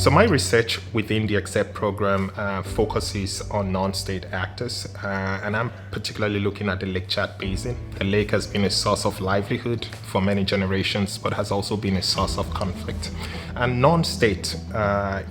So my research within the XCEPT program focuses on non-state actors, and I'm particularly looking at the Lake Chad Basin. The lake has been a source of livelihood for many generations, but has also been a source of conflict. And non-state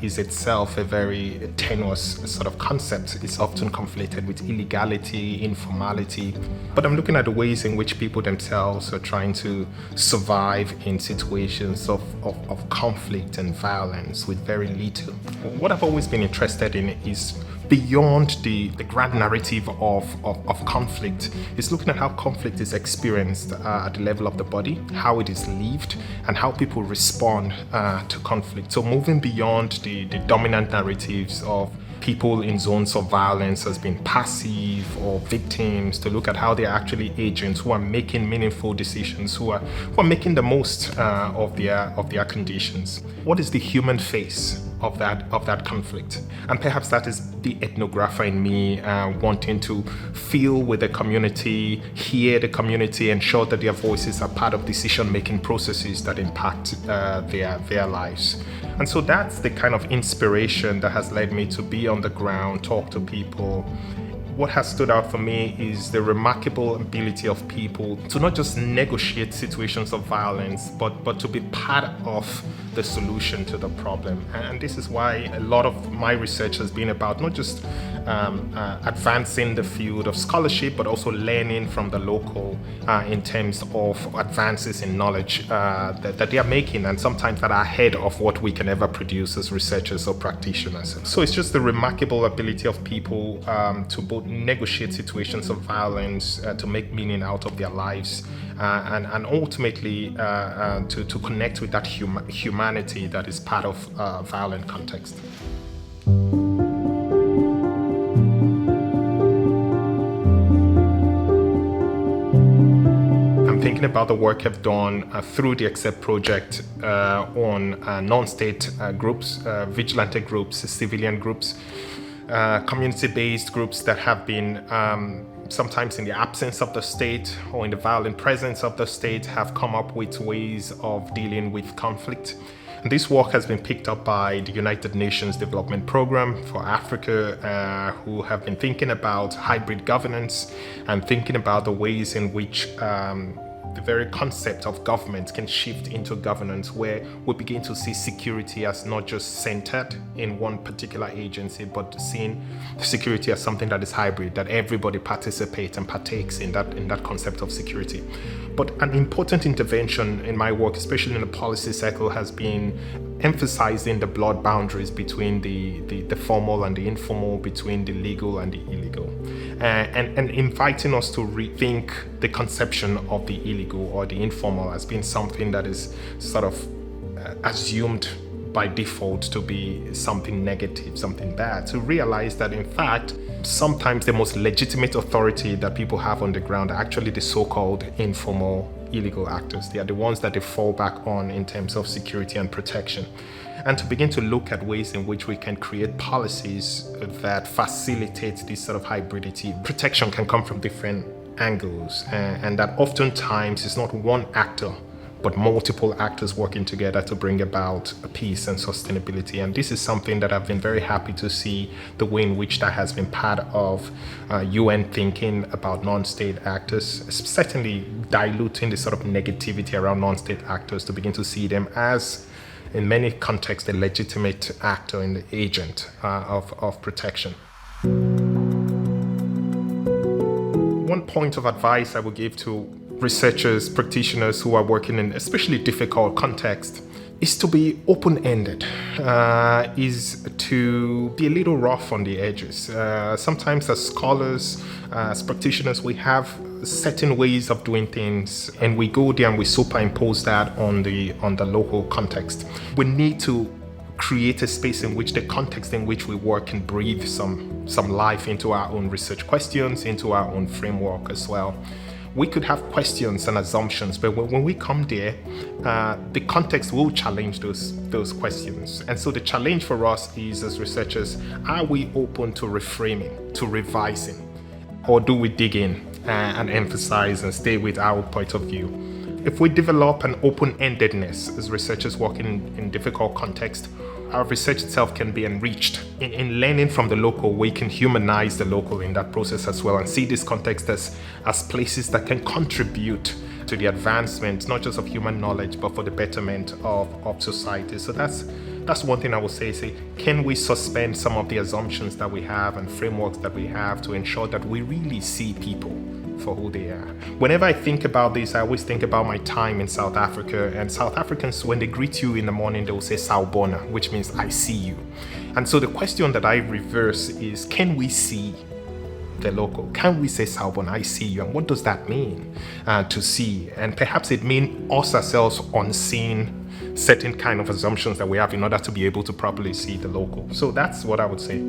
is itself a very tenuous sort of concept. It's often conflated with illegality, informality, but I'm looking at the ways in which people themselves are trying to survive in situations of conflict and violence with very little. What I've always been interested in is beyond the grand narrative of conflict. It's looking at how conflict is experienced at the level of the body, how it is lived, and how people respond to conflict. So moving beyond the dominant narratives of people in zones of violence as being passive or victims, to look at how they're actually agents who are making meaningful decisions, who are making the most of their conditions. What is the human face of that conflict? And perhaps that is the ethnographer in me wanting to feel with the community, hear the community, ensure that their voices are part of decision-making processes that impact their lives. And so that's the kind of inspiration that has led me to be on the ground, talk to people. What has stood out for me is the remarkable ability of people to not just negotiate situations of violence, but to be part of the solution to the problem. And this is why a lot of my research has been about not just advancing the field of scholarship, but also learning from the local in terms of advances in knowledge that they are making, and sometimes that are ahead of what we can ever produce as researchers or practitioners. So it's just the remarkable ability of people to both negotiate situations of violence, to make meaning out of their lives, and ultimately to connect with that humanity that is part of violent context. Thinking about the work I've done through the XCEPT project on non-state groups, vigilante groups, civilian groups, community-based groups that have been sometimes in the absence of the state or in the violent presence of the state, have come up with ways of dealing with conflict. And this work has been picked up by the United Nations Development Programme for Africa, who have been thinking about hybrid governance and thinking about the ways in which the very concept of government can shift into governance, where we begin to see security as not just centered in one particular agency, but seeing security as something that is hybrid, that everybody participates and partakes in that concept of security. But an important intervention in my work, especially in the policy circle, has been emphasizing the blurred boundaries between the formal and the informal, between the legal and the illegal, and inviting us to rethink the conception of the illegal or the informal as being something that is sort of assumed by default to be something negative, something bad, to realize that in fact sometimes the most legitimate authority that people have on the ground are actually the so-called informal illegal actors. They are the ones that they fall back on in terms of security and protection. And to begin to look at ways in which we can create policies that facilitate this sort of hybridity. Protection can come from different angles, and that oftentimes it's not one actor but multiple actors working together to bring about peace and sustainability. And this is something that I've been very happy to see, the way in which that has been part of UN thinking about non-state actors, certainly diluting the sort of negativity around non-state actors to begin to see them as, in many contexts, a legitimate actor and the agent of protection. One point of advice I would give to researchers, practitioners who are working in especially difficult contexts is to be open-ended, is to be a little rough on the edges. Sometimes as scholars, as practitioners, we have certain ways of doing things, and we go there and we superimpose that on the local context. We need to create a space in which the context in which we work can breathe some life into our own research questions, into our own framework as well. We could have questions and assumptions, but when we come there, the context will challenge those questions. And so the challenge for us is, as researchers, are we open to reframing, to revising, or do we dig in and emphasize and stay with our point of view? If we develop an open-endedness as researchers working in difficult contexts, our research itself can be enriched. In learning from the local, we can humanize the local in that process as well, and see this context as places that can contribute to the advancement, not just of human knowledge, but for the betterment of society. So that's one thing I would say, can we suspend some of the assumptions that we have and frameworks that we have to ensure that we really see people for who they are? Whenever I think about this, I always think about my time in South Africa, and South Africans, when they greet you in the morning, they will say Sawubona, which means I see you. And so the question that I reverse is, can we see the local? Can we say Sawubona, I see you? And what does that mean to see? And perhaps it means us ourselves unseen certain kind of assumptions that we have in order to be able to properly see the local. So that's what I would say.